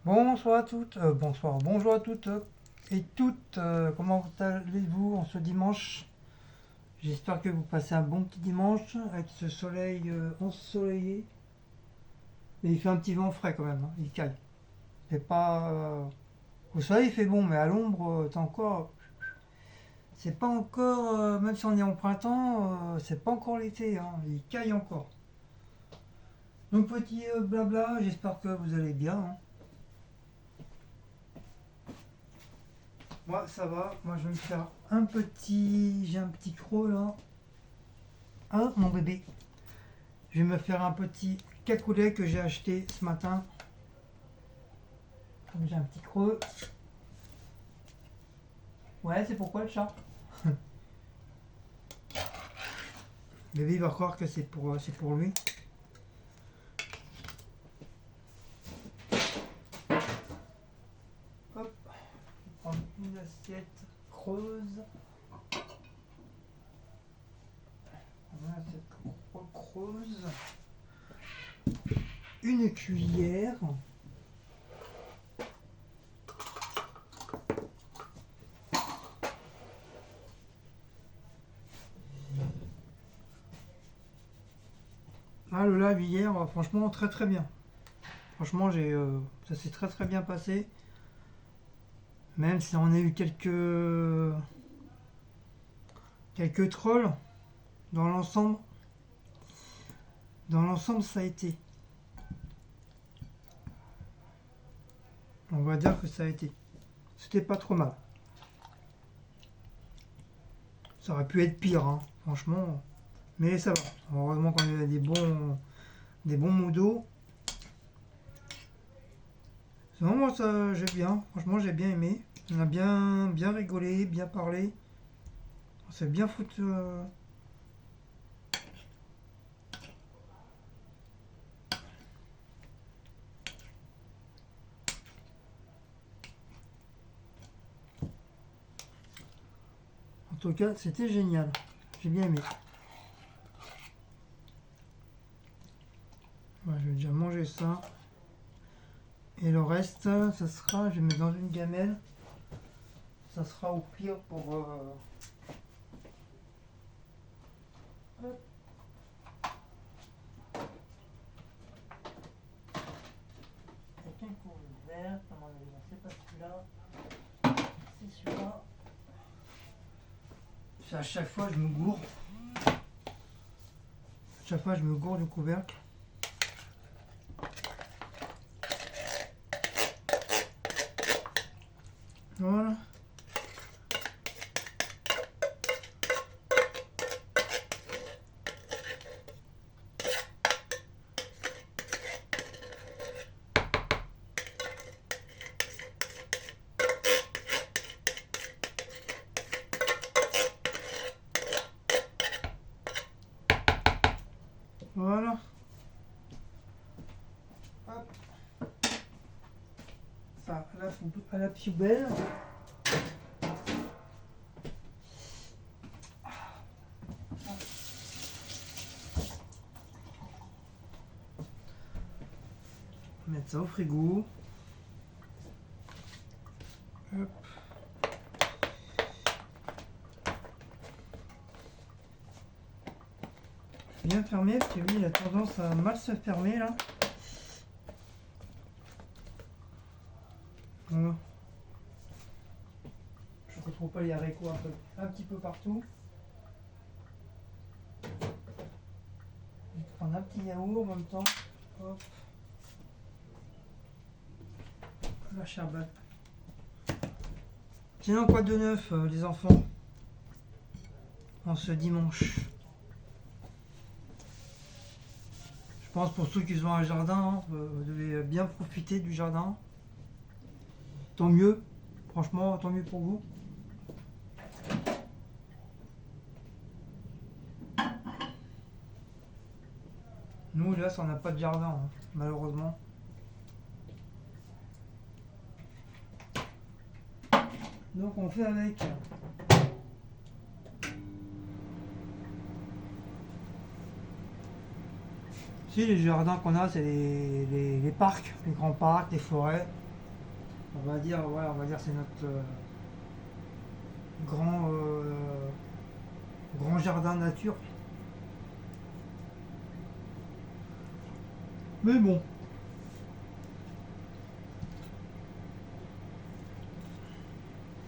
Bonsoir à toutes, bonjour à toutes et toutes. Comment allez-vous en ce dimanche? J'espère que vous passez un bon petit dimanche avec ce soleil ensoleillé. Et il fait un petit vent frais quand même, hein, il caille. C'est pas. Au soleil il fait bon, mais à l'ombre, c'est encore. C'est pas encore. Même si on est en printemps, c'est pas encore l'été, hein, il caille encore. Donc petit blabla, j'espère que vous allez bien, hein. Moi, ça va. Moi, je vais me faire un petit. J'ai un petit creux là. Ah, mon bébé. Je vais me faire un petit cacolet que j'ai acheté ce matin. Comme j'ai un petit creux. Ouais, c'est pourquoi le chat. Bébé, il va croire que c'est pour lui. Hop. Je vais prendre une assiette creuse. Une assiette creuse. Une cuillère. Ah, le lave hier, franchement, très très bien. Franchement, ça s'est très très bien passé. Même si on a eu quelques trolls, dans l'ensemble, ça a été. On va dire que ça a été. C'était pas trop mal. Ça aurait pu être pire, hein, franchement. Mais ça va. Heureusement qu'on a des bons mots d'eau. Sinon, moi, ça, j'ai bien. Franchement, j'ai bien aimé. On a bien rigolé, bien parlé. On s'est bien foutu. En tout cas, c'était génial. J'ai bien aimé. Ouais, je vais déjà manger ça. Et le reste, ça sera, je vais mettre dans une gamelle. Ça sera au pire pour. Hop, avec un couvert. À mon avis, non, c'est pas celui-là. C'est celui-là. À chaque fois, je me gourre. À chaque fois, je me gourre du couvercle. Voilà. Voilà. Hop. Ça, à la poubelle. Mettre ça au frigo. Hop. Bien fermé parce que lui il a tendance à mal se fermer là. Voilà. Je ne retrouve pas les haricots un petit peu partout. Je vais prendre un petit yaourt en même temps. Hop. La charbonne. Sinon quoi de neuf les enfants en ce dimanche? Je pense pour ceux qui ont un jardin, hein, vous devez bien profiter du jardin. Tant mieux, franchement, tant mieux pour vous. Nous, là, on n'a pas de jardin, hein, malheureusement. Donc, on fait avec. Si, les jardins qu'on a, c'est les parcs, les grands parcs, les forêts. On va dire, voilà, on va dire c'est notre grand, grand jardin nature. Mais bon,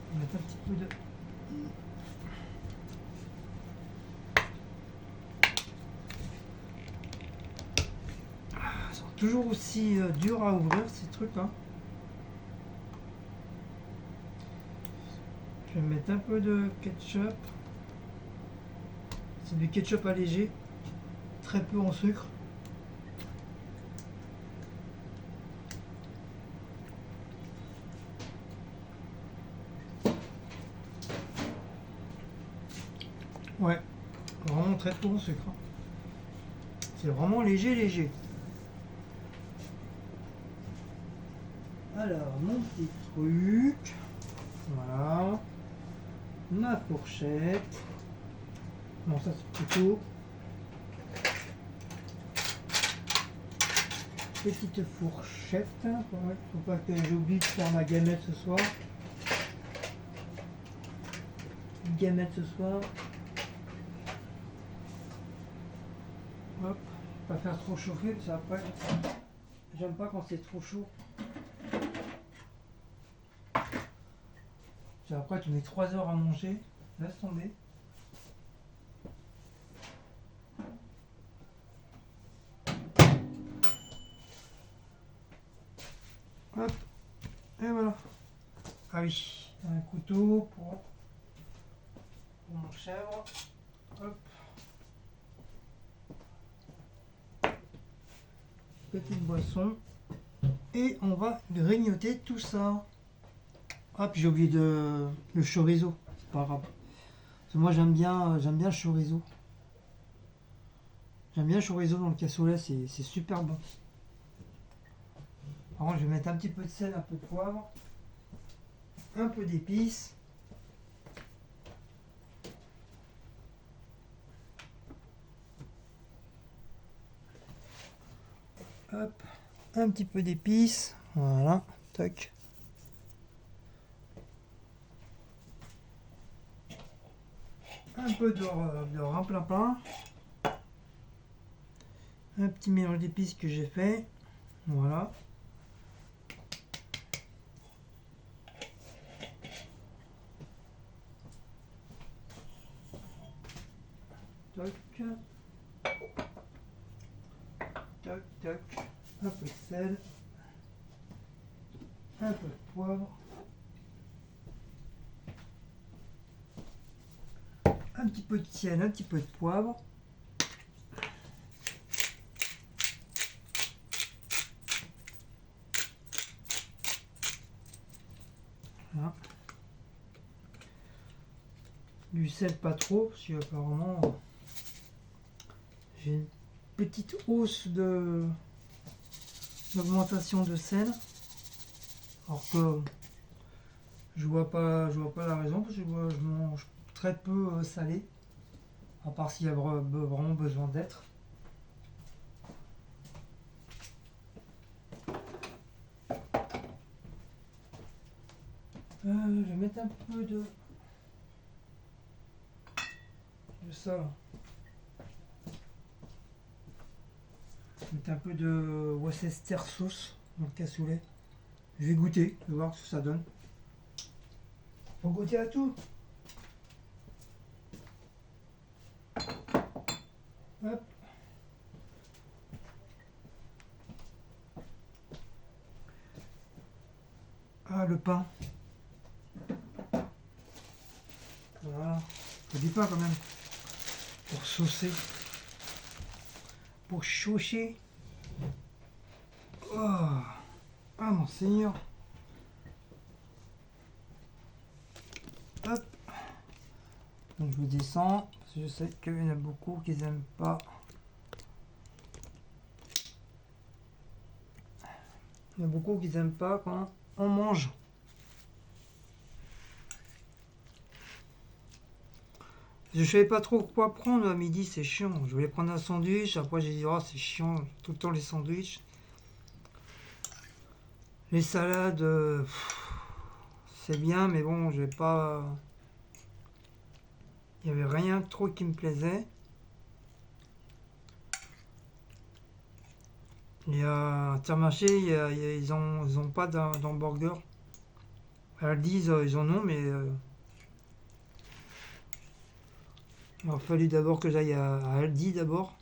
on va mettre un petit peu de... Ils sont toujours aussi durs à ouvrir ces trucs là. Je vais mettre un peu de ketchup. C'est du ketchup allégé, très peu en sucre. Ouais, vraiment très peu en sucre. Hein. C'est vraiment léger, léger. Alors, mon petit truc. Voilà. Ma fourchette. Bon, ça c'est plutôt. Petite fourchette. Ouais, faut pas que j'oublie de faire ma gamette ce soir. Une gamette ce soir. Hop, pas faire trop chauffer parce qu'après, j'aime pas quand c'est trop chaud. Puis après, tu mets 3 heures à manger, laisse tomber. Hop, et voilà. Ah oui, un couteau pour mon chèvre. Hop. Petite boisson. Et on va grignoter tout ça. Ah, puis j'ai oublié le chorizo. C'est pas grave. Parce que moi j'aime bien le chorizo. J'aime bien le chorizo dans le cassoulet, c'est super bon. Par contre, je vais mettre un petit peu de sel, un peu de poivre, un peu d'épices. Hop, un petit peu d'épices. Voilà, tac. Un peu de plein. Un petit mélange d'épices que j'ai fait. Voilà. Toc. Toc, toc. Un peu de sel. Un peu de poivre. Un petit peu de sel, un petit peu de poivre. Voilà. Du sel pas trop, parce qu'apparemment j'ai une petite hausse d'augmentation de sel. Alors que je vois pas la raison, parce que je mange très peu salé, à part s'il y a vraiment besoin d'être. Je vais mettre un peu de ça là. Je vais mettre un peu de Worcester sauce dans le cassoulet. Je vais goûter, je vais voir ce que ça donne. Faut goûter à tout. Hop. Ah, le pain. Voilà. Faut du pain quand même. Pour saucer. Pour chauffer. Oh. Ah, mon Seigneur. Hop. Donc, je descends. Parce que je sais qu'il y en a beaucoup qui n'aiment pas. Il y en a beaucoup qui n'aiment pas quand on mange. Je savais pas trop quoi prendre à midi, c'est chiant. Je voulais prendre un sandwich, après j'ai dit oh c'est chiant, tout le temps les sandwichs. Les salades, c'est bien, mais bon, j'ai pas. Il n'y avait rien trop qui me plaisait. Il y a Intermarché, ils ont pas d'hamburger. Aldi, ils en ont, mais il a fallu d'abord que j'aille à Aldi d'abord.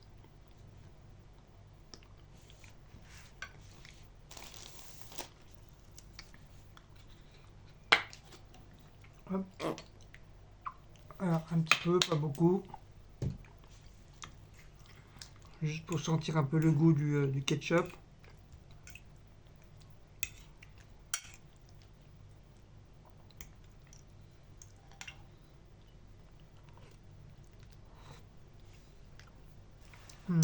Hop. Alors, un petit peu, pas beaucoup. Juste pour sentir un peu le goût du ketchup. Hmm.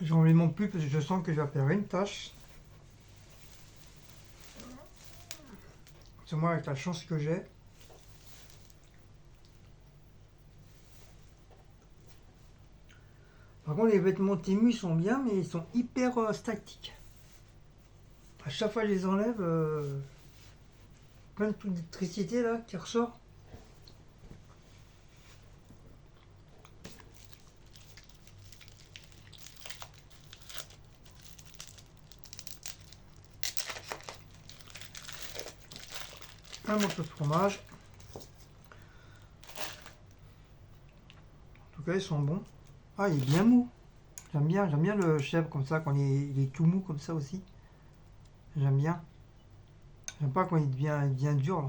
J'en mets mon plus parce que je sens que je vais faire une tâche. C'est moi avec la chance que j'ai. Par contre, les vêtements Temu sont bien, mais ils sont hyper statiques. À chaque fois que je les enlève, plein de trucs d'électricité là qui ressort. Un morceau de fromage. En tout cas, ils sont bons. Ah, il est bien mou. J'aime bien le chèvre comme ça, quand il est tout mou comme ça aussi. J'aime bien. J'aime pas quand il devient dur là.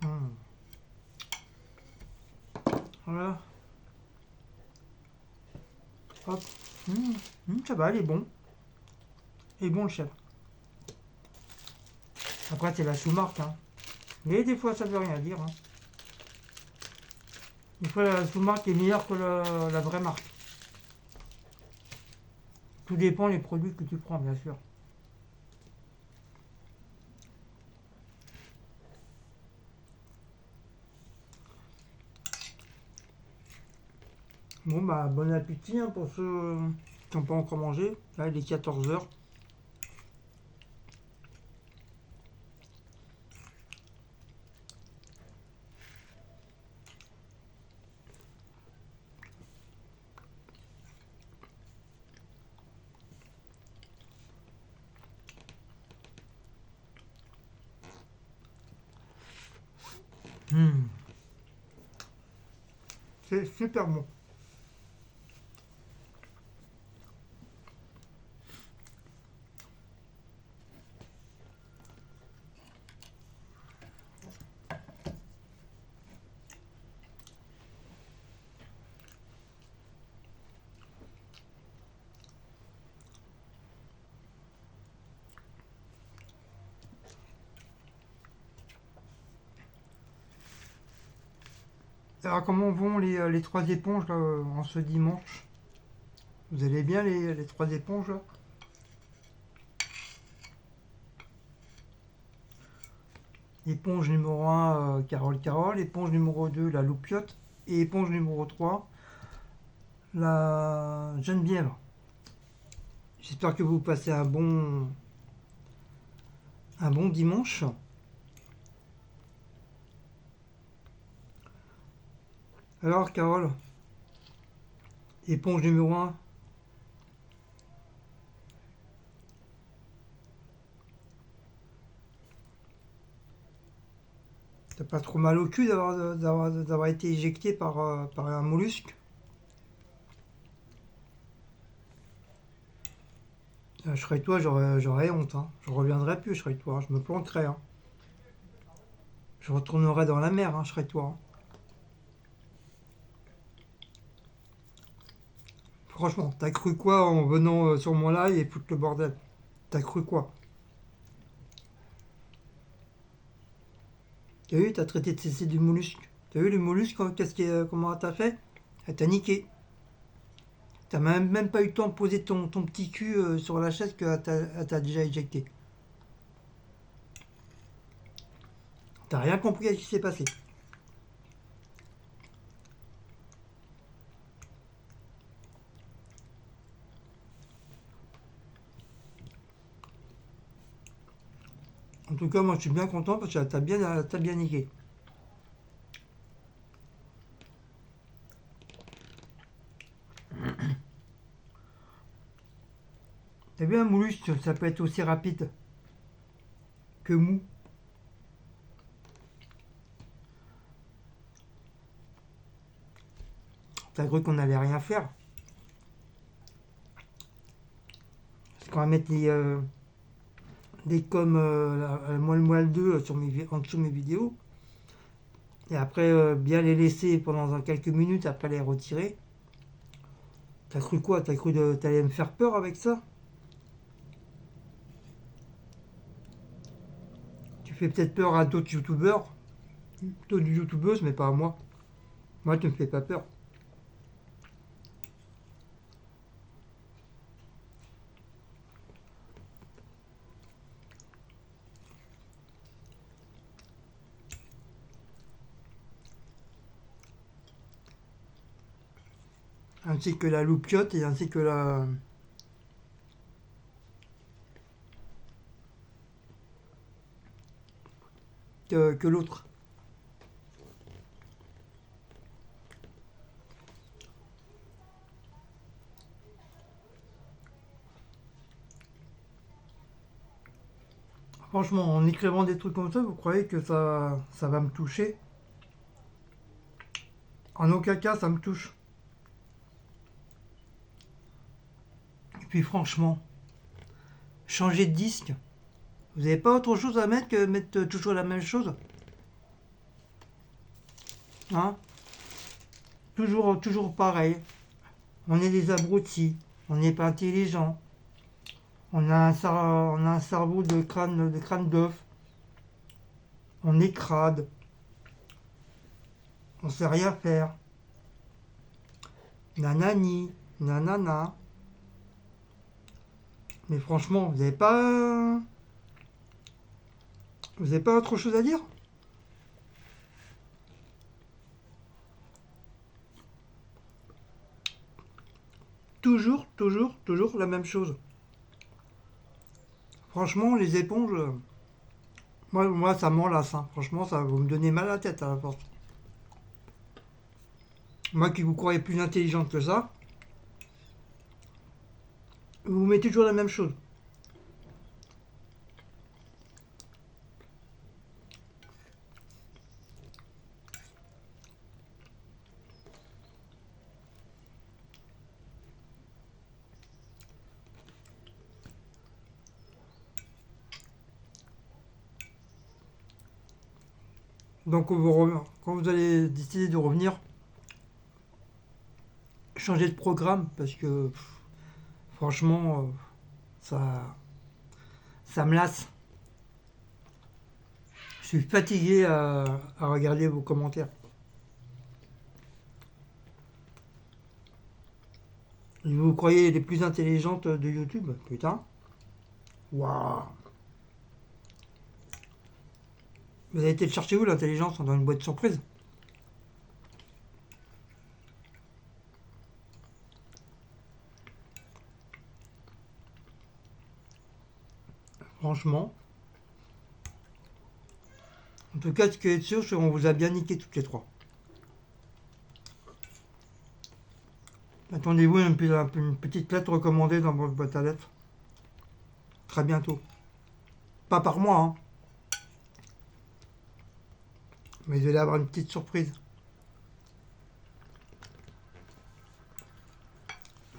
Hmm. Voilà. Hop. Ça va, il est bon. Il est bon le chèvre. Après, c'est la sous-marque. Hein. Mais des fois, ça veut rien dire. Hein. Des fois, la sous-marque est meilleure que la vraie marque. Tout dépend des produits que tu prends, bien sûr. Bon, bah, bon appétit hein, pour ceux qui n'ont pas encore mangé. Là, il est 14 h. C'est super bon. Alors, comment vont les trois éponges là, en ce dimanche? Vous allez bien les trois éponges là? Éponge numéro un, Carole Carole. Éponge numéro 2, la Loupiote. Et éponge numéro 3, la Geneviève. J'espère que vous passez un bon dimanche. Alors, Carole, éponge numéro un. T'as pas trop mal au cul d'avoir été éjecté par un mollusque? Je serais toi, j'aurais honte. Hein. Je reviendrai plus, je serais toi. Hein. Je me planterais. Hein. Je retournerai dans la mer, hein, je serais toi. Hein. Franchement, t'as cru quoi en venant sur mon live et foutre le bordel? T'as cru quoi? T'as vu, t'as traité de cesser du mollusque. T'as vu le mollusque, comment t'as fait? Elle t'a niqué. T'as même pas eu le temps de poser ton petit cul sur la chaise qu'elle t'a déjà éjecté. T'as rien compris à ce qui s'est passé. En tout cas, moi je suis bien content parce que t'as bien niqué. T'as vu un mollusque, ça peut être aussi rapide que mou. T'as cru qu'on allait rien faire. Parce qu'on va mettre des coms la moelle 2 en dessous de mes vidéos. Et après, bien les laisser pendant quelques minutes, après les retirer. T'as cru quoi? T'as cru que t'allais me faire peur avec ça? Tu fais peut-être peur à d'autres youtubeurs, d'autres youtubeuses, mais pas à moi. Moi, tu me fais pas peur. Ainsi que la loupiote et ainsi que que l'autre. Franchement, en écrivant des trucs comme ça, vous croyez que ça va me toucher? En aucun cas, ça me touche. Et puis franchement, changer de disque, vous n'avez pas autre chose à mettre que mettre toujours la même chose? Hein? Toujours pareil. On est des abrutis, on n'est pas intelligent. On a un cerveau de crâne d'œuf. On est crade. On sait rien faire. Nanani, nanana. Mais franchement, vous avez pas autre chose à dire? Toujours la même chose. Franchement, les éponges, moi ça m'enlace. Hein. Franchement, ça vous me donnez mal à la tête à la force. Moi qui vous croyez plus intelligente que ça, vous mettez toujours la même chose. Donc quand vous allez décider de revenir, changez de programme parce que franchement, ça, ça me lasse. Je suis fatigué à regarder vos commentaires. Vous croyez les plus intelligentes de YouTube? Putain. Waouh. Vous avez été le chercher où l'intelligence? Dans une boîte surprise? Franchement. En tout cas, ce qui est sûr, c'est qu'on vous a bien niqué toutes les trois. Attendez-vous à une petite lettre recommandée dans votre boîte à lettres. Très bientôt. Pas par moi, hein. Mais vous allez avoir une petite surprise.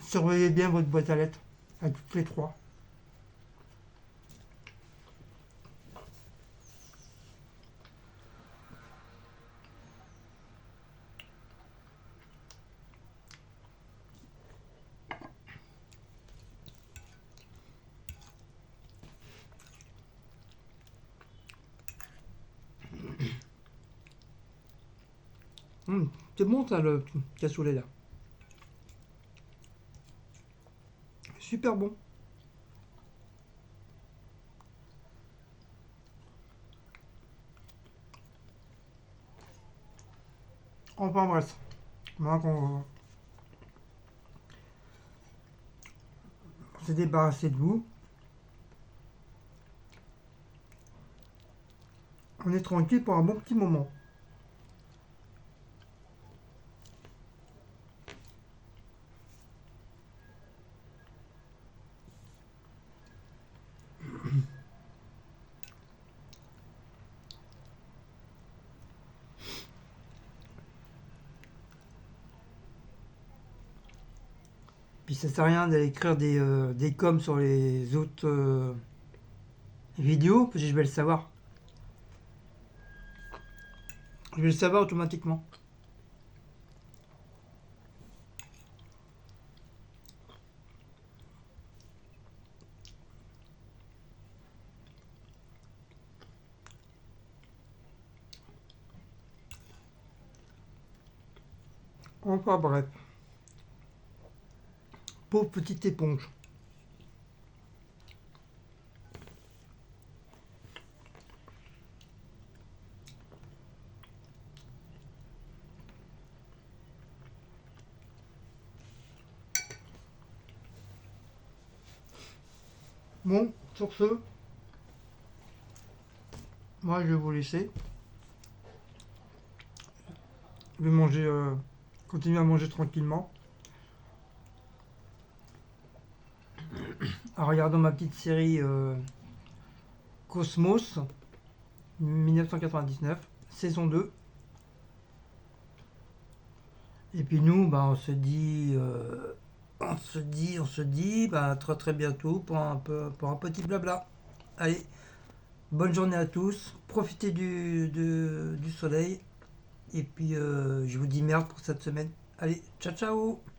Surveillez bien votre boîte à lettres. À toutes les trois. C'est bon ça le cassoulet là. Super bon. Enfin bref. Maintenant qu'on s'est débarrassé de vous, on est tranquille pour un bon petit moment. Puis ça sert à rien d'aller écrire des coms sur les autres vidéos, parce que je vais le savoir. Je vais le savoir automatiquement. Enfin bref. Pauvre petite éponge. Bon, sur ce, moi je vais vous laisser. Je vais manger, continuer à manger tranquillement. En regardant ma petite série Cosmos 1999, saison 2. Et puis nous, bah, on se dit, bah, très très bientôt pour un petit blabla. Allez, bonne journée à tous, profitez du soleil, et puis je vous dis merde pour cette semaine. Allez, ciao ciao!